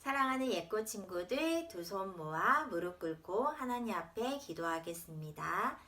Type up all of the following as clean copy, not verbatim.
사랑하는 예꽃 친구들, 두 손 모아 무릎 꿇고 하나님 앞에 기도하겠습니다.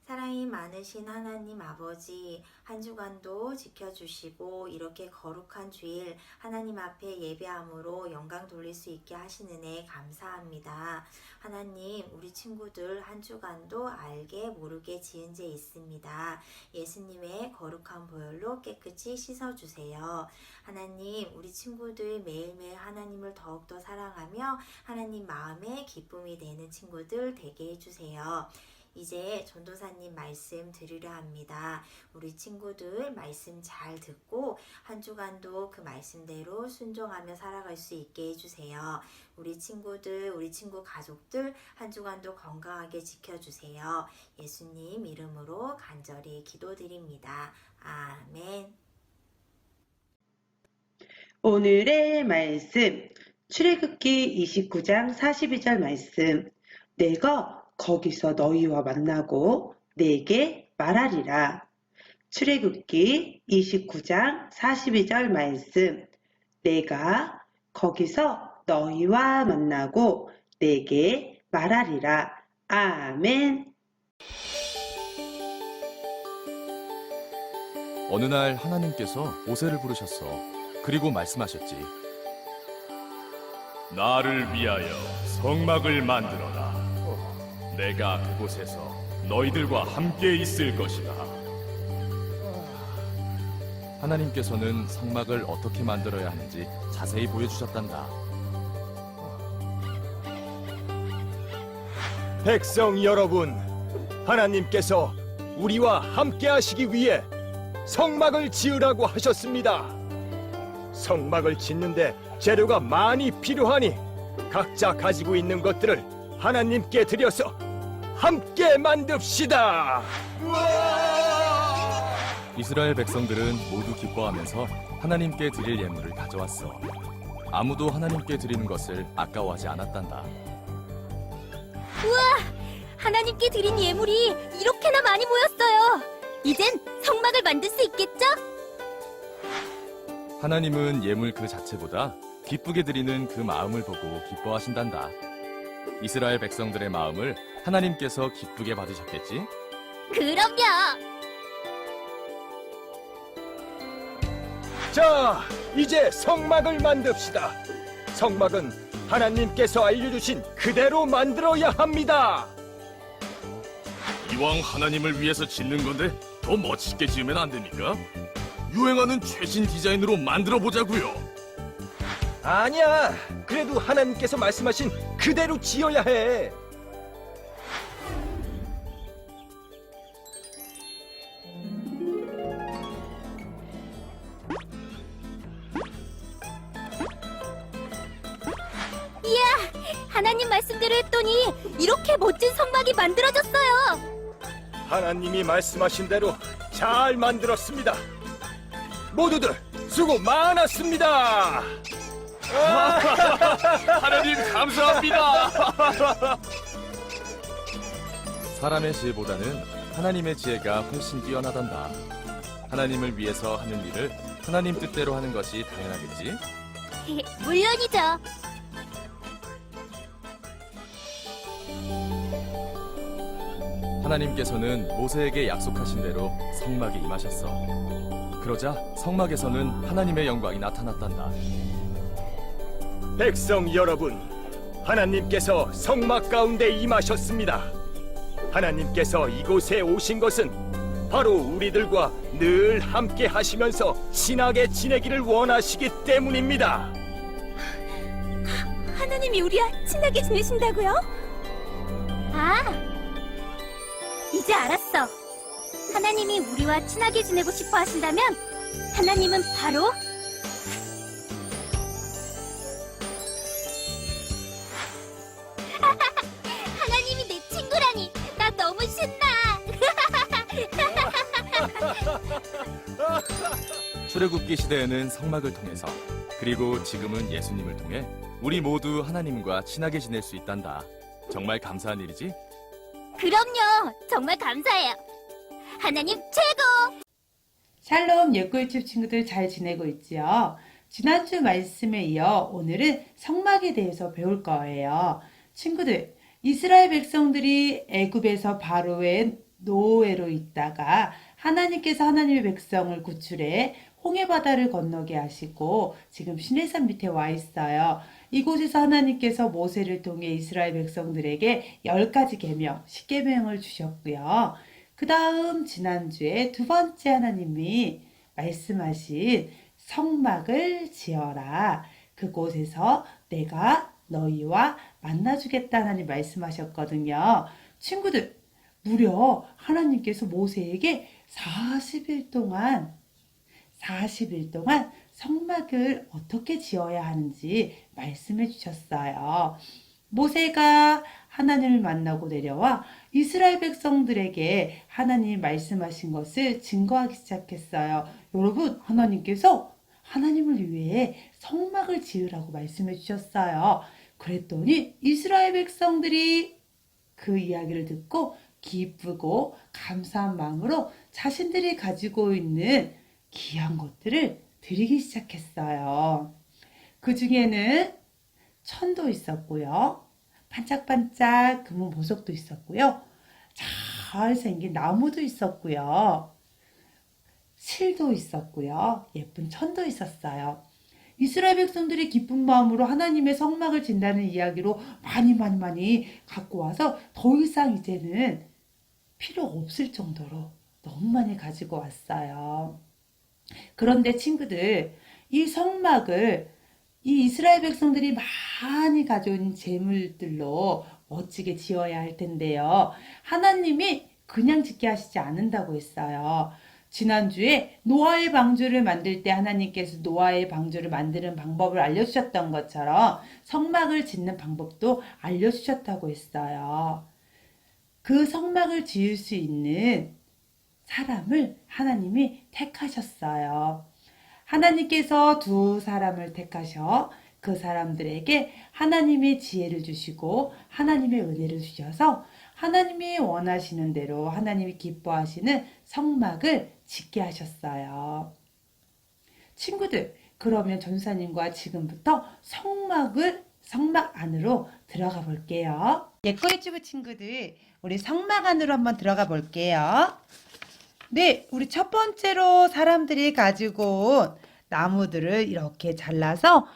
사랑이 많으신 하나님 아버지, 한 주간도 지켜주시고 이렇게 거룩한 주일 하나님 앞에 예배함으로 영광 돌릴 수 있게 하시는 애 감사합니다. 하나님, 우리 친구들 한 주간도 알게 모르게 지은 죄 있습니다. 예수님의 거룩한 보혈로 깨끗이 씻어주세요. 하나님, 우리 친구들 매일매일 하나님을 더욱더 사랑하며 하나님 마음에 기쁨이 되는 친구들 되게 해주세요. 이제 전도사님 말씀 드리려 합니다. 우리 친구들 말씀 잘 듣고 한 주간도 그 말씀대로 순종하며 살아갈 수 있게 해주세요. 우리 친구들, 우리 친구 가족들 한 주간도 건강하게 지켜주세요. 예수님 이름으로 간절히 기도드립니다. 아멘. 오늘의 말씀, 출애굽기 29장 42절 말씀. 내가 거기서 너희와 만나고 내게 말하리라. 출애굽기 29장 42절 말씀. 내가 거기서 너희와 만나고 내게 말하리라. 아멘. 어느 날 하나님께서 모세를 부르셨어. 그리고 말씀하셨지. 나를 위하여 성막을 만들어라. 내가 그곳에서 너희들과 함께 있을 것이다. 하나님께서는 성막을 어떻게 만들어야 하는지 자세히 보여주셨단다. 백성 여러분, 하나님께서 우리와 함께 하시기 위해 성막을 지으라고 하셨습니다. 성막을 짓는데 재료가 많이 필요하니 각자 가지고 있는 것들을 하나님께 드려서 함께 만듭시다. 이스라엘 백성들은 모두 기뻐하면서 하나님께 드릴 예물을 가져왔어. 아무도 하나님께 드리는 것을 아까워하지 않았단다. 하나님께 드린 예물이 이렇게나 많이 모였어요. 이젠 성막을 만들 수 있겠죠? 하나님은 예물 그 자체보다 기쁘게 드리는 그 마음을 보고 기뻐하신단다. 이스라엘 백성들의 마음을 하나님께서 기쁘게 받으셨겠지? 그럼요. 자, 이제 성막을 만듭시다. 성막은 하나님께서 알려주신 그대로 만들어야 합니다. 이왕 하나님을 위해서 짓는 건데 더 멋있게 지으면 안 됩니까? 유행하는 최신 디자인으로 만들어 보자고요. 아니야, 그래도 하나님께서 말씀하신 그대로 지어야 해. 하나님 말씀대로 했더니 이렇게 멋진 성막이 만들어졌어요. 하나님이 말씀하신 대로 잘 만들었습니다. 모두들 수고 많았습니다. 하나님 감사합니다. 사람의 지혜보다는 하나님의 지혜가 훨씬 뛰어나단다. 하나님을 위해서 하는 일을 하나님 뜻대로 하는 것이 당연하겠지? 물론이죠. 하나님께서는 모세에게 약속하신 대로 성막에 임하셨어. 그러자 성막에서는 하나님의 영광이 나타났단다. 백성 여러분, 하나님께서 성막 가운데 임하셨습니다. 하나님께서 이곳에 오신 것은 바로 우리들과 늘 함께 하시면서 친하게 지내기를 원하시기 때문입니다. 하나님이 우리와 친하게 지내신다고요? 이제 알았어. 하나님이 우리와 친하게 지내고 싶어 하신다면 하나님은 바로 하나님이 내 친구라니 나 너무 신나. 출애굽기 시대에는 성막을 통해서, 그리고 지금은 예수님을 통해 우리 모두 하나님과 친하게 지낼 수 있단다. 정말 감사한 일이지? 그럼요. 정말 감사해요. 하나님 최고! 샬롬 예꽃집 친구들 잘 지내고 있지요? 지난주 말씀에 이어 오늘은 성막에 대해서 배울 거예요. 친구들, 이스라엘 백성들이 애굽에서 바로의 노예로 있다가 하나님께서 하나님의 백성을 구출해 홍해바다를 건너게 하시고 지금 시내산 밑에 와 있어요. 이곳에서 하나님께서 모세를 통해 이스라엘 백성들에게 10가지 계명, 10계명을 주셨고요. 그 다음 지난주에 두 번째 하나님이 말씀하신 성막을 지어라. 그곳에서 내가 너희와 만나주겠다 하나님 말씀하셨거든요. 친구들, 무려 하나님께서 모세에게 40일 동안 성막을 어떻게 지어야 하는지 말씀해 주셨어요. 모세가 하나님을 만나고 내려와 이스라엘 백성들에게 하나님이 말씀하신 것을 증거하기 시작했어요. 여러분, 하나님께서 하나님을 위해 성막을 지으라고 말씀해 주셨어요. 그랬더니 이스라엘 백성들이 그 이야기를 듣고 기쁘고 감사한 마음으로 자신들이 가지고 있는 귀한 것들을 드리기 시작했어요. 그 중에는 천도 있었고요. 반짝반짝 금은 보석도 있었고요. 잘생긴 나무도 있었고요. 실도 있었고요. 예쁜 천도 있었어요. 이스라엘 백성들이 기쁜 마음으로 하나님의 성막을 진다는 이야기로 많이 갖고 와서 더 이상 이제는 필요 없을 정도로 너무 많이 가지고 왔어요. 그런데 친구들, 이 성막을 이 이스라엘 백성들이 많이 가져온 재물들로 멋지게 지어야 할 텐데요. 하나님이 그냥 짓게 하시지 않는다고 했어요. 지난주에 노아의 방주를 만들 때 하나님께서 노아의 방주를 만드는 방법을 알려주셨던 것처럼 성막을 짓는 방법도 알려주셨다고 했어요. 그 성막을 지을 수 있는 사람을 하나님이 택하셨어요. 하나님께서 두 사람을 택하셔 그 사람들에게 하나님의 지혜를 주시고 하나님의 은혜를 주셔서 하나님이 원하시는 대로 하나님이 기뻐하시는 성막을 짓게 하셨어요. 친구들, 그러면 전사님과 지금부터 성막 안으로 들어가 볼게요. 예꼬리튜브 친구들, 우리 성막 안으로 한번 들어가 볼게요. 네, 우리 첫 번째로 사람들이 가지고 온 나무들을 이렇게 잘라서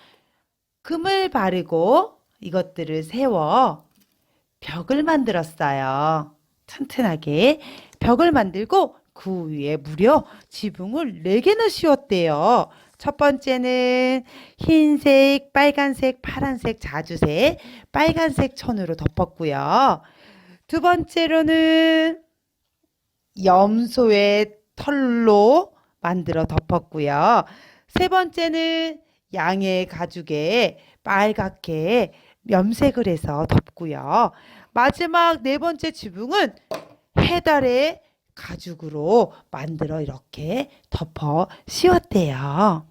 금을 바르고 이것들을 세워 벽을 만들었어요. 튼튼하게 벽을 만들고 그 위에 무려 지붕을 4개나 씌웠대요. 첫 번째는 흰색, 빨간색, 파란색, 자주색, 빨간색 천으로 덮었고요. 두 번째로는 염소의 털로 만들어 덮었고요. 세 번째는 양의 가죽에 빨갛게 염색을 해서 덮고요. 마지막 네 번째 지붕은 해달의 가죽으로 만들어 이렇게 덮어 씌웠대요.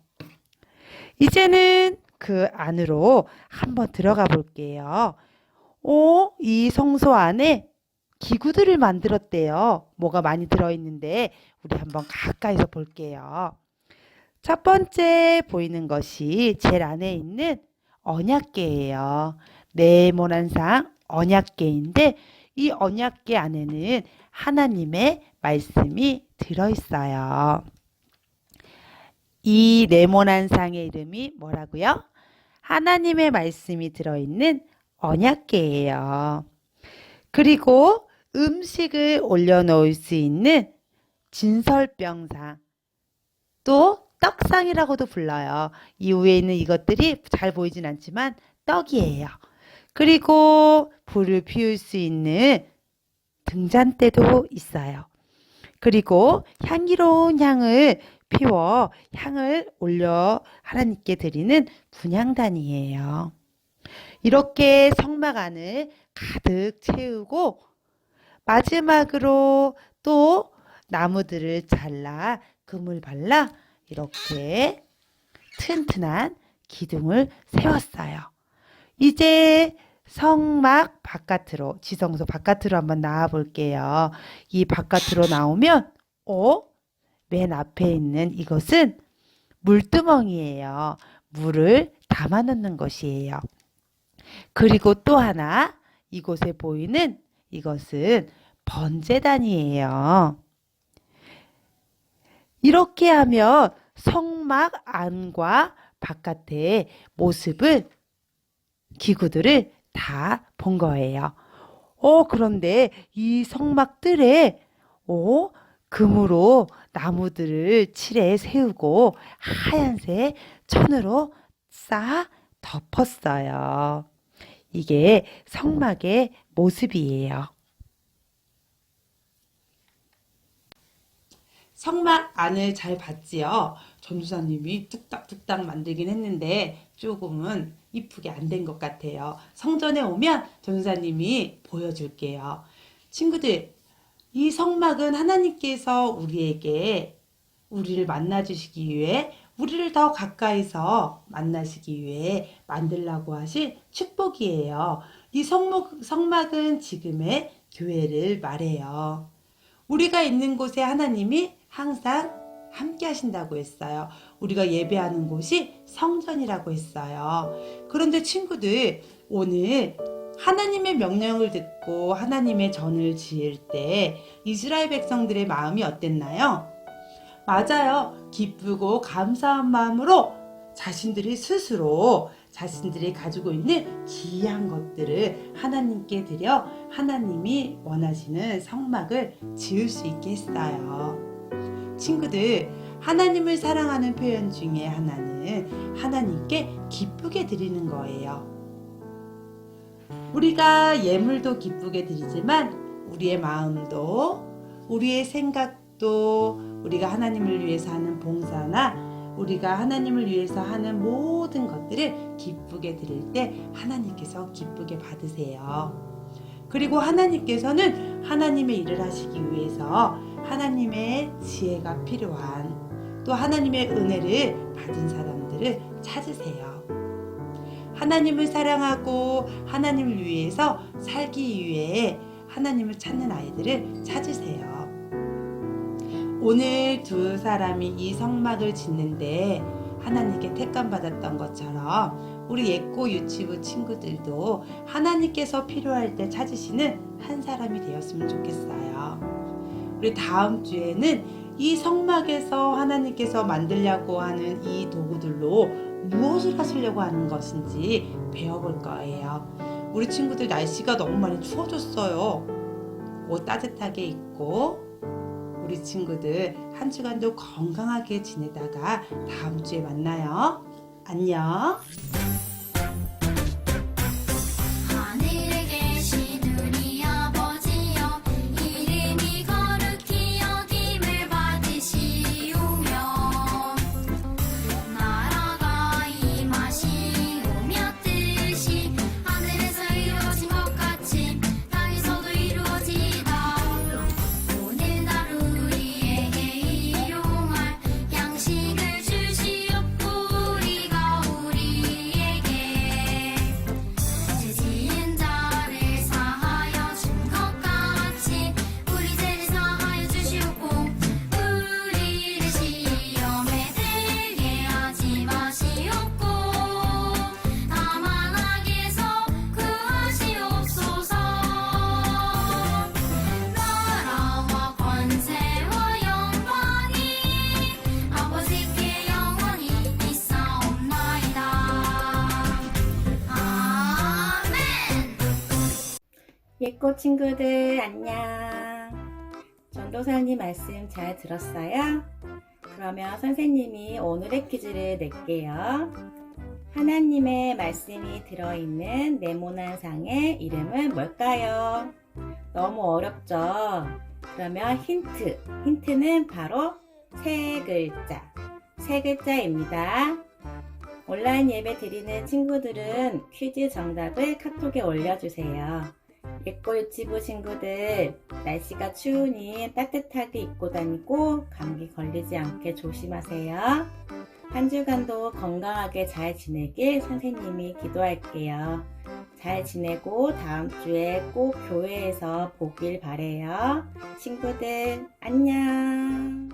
이제는 그 안으로 한번 들어가 볼게요. 이 성소 안에 기구들을 만들었대요. 뭐가 많이 들어있는데 우리 한번 가까이서 볼게요. 첫 번째 보이는 것이 제일 안에 있는 언약궤예요. 네모난 상 언약궤인데 이 언약궤 안에는 하나님의 말씀이 들어있어요. 이 네모난 상의 이름이 뭐라고요? 하나님의 말씀이 들어있는 언약궤예요. 그리고 음식을 올려놓을 수 있는 진설병상, 또 떡상이라고도 불러요. 이 위에 있는 이것들이 잘 보이진 않지만 떡이에요. 그리고 불을 피울 수 있는 등잔대도 있어요. 그리고 향기로운 향을 피워 향을 올려 하나님께 드리는 분향단이에요. 이렇게 성막 안을 가득 채우고 마지막으로 또 나무들을 잘라 금을 발라 이렇게 튼튼한 기둥을 세웠어요. 이제 성막 바깥으로, 지성소 바깥으로 한번 나와 볼게요. 이 바깥으로 나오면 맨 앞에 있는 이것은 물두멍이에요. 물을 담아 놓는 것이에요. 그리고 또 하나, 이곳에 보이는 이것은 번제단이에요. 이렇게 하면 성막 안과 바깥의 모습을, 기구들을 다 본 거예요. 그런데 이 성막들에 금으로 나무들을 칠해 세우고 하얀색 천으로 쌓아 덮었어요. 이게 성막의 모습이에요. 성막 안을 잘 봤지요? 전도사님이 뚝딱뚝딱 만들긴 했는데 조금은 이쁘게 안 된 것 같아요. 성전에 오면 전도사님이 보여줄게요. 친구들, 이 성막은 하나님께서 우리를 만나주시기 위해, 우리를 더 가까이서 만나시기 위해 만들라고 하신 축복이에요. 이 성막은 지금의 교회를 말해요. 우리가 있는 곳에 하나님이 항상 함께 하신다고 했어요. 우리가 예배하는 곳이 성전이라고 했어요. 그런데 친구들, 오늘 하나님의 명령을 듣고 하나님의 전을 지을 때 이스라엘 백성들의 마음이 어땠나요? 맞아요. 기쁘고 감사한 마음으로 자신들이 스스로 자신들이 가지고 있는 귀한 것들을 하나님께 드려 하나님이 원하시는 성막을 지을 수 있게 했어요. 친구들, 하나님을 사랑하는 표현 중에 하나는 하나님께 기쁘게 드리는 거예요. 우리가 예물도 기쁘게 드리지만 우리의 마음도, 우리의 생각도, 우리가 하나님을 위해서 하는 봉사나 우리가 하나님을 위해서 하는 모든 것들을 기쁘게 드릴 때 하나님께서 기쁘게 받으세요. 그리고 하나님께서는 하나님의 일을 하시기 위해서 하나님의 지혜가 필요한, 또 하나님의 은혜를 받은 사람들을 찾으세요. 하나님을 사랑하고 하나님을 위해서 살기 위해 하나님을 찾는 아이들을 찾으세요. 오늘 두 사람이 이 성막을 짓는데 하나님께 택감 받았던 것처럼 우리 예꼬 유치부 친구들도 하나님께서 필요할 때 찾으시는 한 사람이 되었으면 좋겠어요. 우리 다음 주에는 이 성막에서 하나님께서 만들려고 하는 이 도구들로 무엇을 하시려고 하는 것인지 배워볼 거예요. 우리 친구들 날씨가 너무 많이 추워졌어요. 옷 따뜻하게 입고 우리 친구들 한 주간도 건강하게 지내다가 다음 주에 만나요. 안녕. 하늘에 계신 우리 아버지여, 이름이 거룩히 여김을 받으시오며, 나라가 임하시오며, 뜻이 하늘에서 이루어진 것 같이 땅에서도 이루어지이다. 오늘 하루 우리에게 일용할 양식을 주시옵고, 우리가 우리에게 죄 지은 자를 사하여 준 것 같이 우리 죄를 사하여 주시옵고, 우리를 시험에 들게 하지 마시옵고, 다만 악에서 구하시옵소서. 나라와 권세와 영광이 아버지께 영원히 있사옵나이다. 아멘. 예꼬 친구들 안녕. 전도사님 말씀 잘 들었어요? 그러면 선생님이 오늘의 퀴즈를 낼게요. 하나님의 말씀이 들어있는 네모난 상의 이름은 뭘까요? 너무 어렵죠? 그러면 힌트는 바로 세 글자입니다. 온라인 예배 드리는 친구들은 퀴즈 정답을 카톡에 올려주세요. 예꼬 유치부 친구들, 날씨가 추우니 따뜻하게 입고 다니고 감기 걸리지 않게 조심하세요. 한 주간도 건강하게 잘 지내길 선생님이 기도할게요. 잘 지내고 다음 주에 꼭 교회에서 보길 바래요. 친구들 안녕.